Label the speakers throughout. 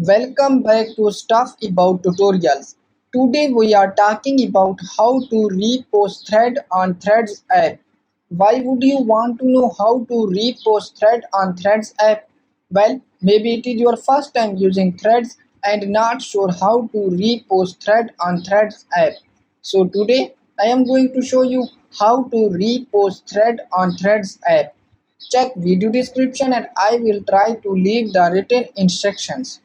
Speaker 1: Welcome back to Stuff About Tutorials. Today we are talking about how to repost thread on Threads app. Why would you want to know how to repost thread on Threads app? Well, maybe it is your first time using Threads and not sure how to repost thread on Threads app. So today I am going to show you how to repost thread on Threads app. Check video description and I will try to leave the written instructions.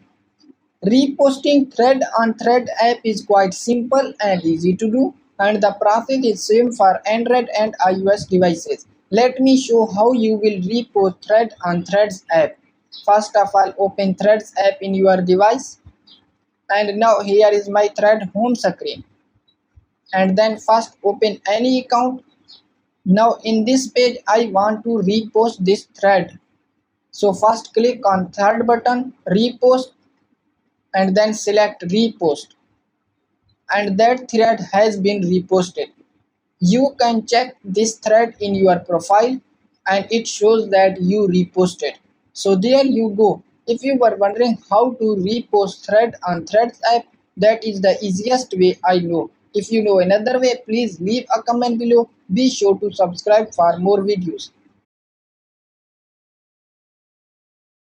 Speaker 1: Reposting thread on Thread app is quite simple and easy to do, and the process is same for Android and iOS devices. Let me show how you will repost thread on Threads app. First of all, open Threads app in your device, and now here is my Thread home screen. And then first open any account. Now in this page I want to repost this thread. So first click on third button, repost, and then select repost, and that thread has been reposted. You can check this thread in your profile and it shows that you reposted. So there you go. If you were wondering how to repost thread on Threads app, that is the easiest way I know. If you know another way, please leave a comment below. Be sure to subscribe for more videos.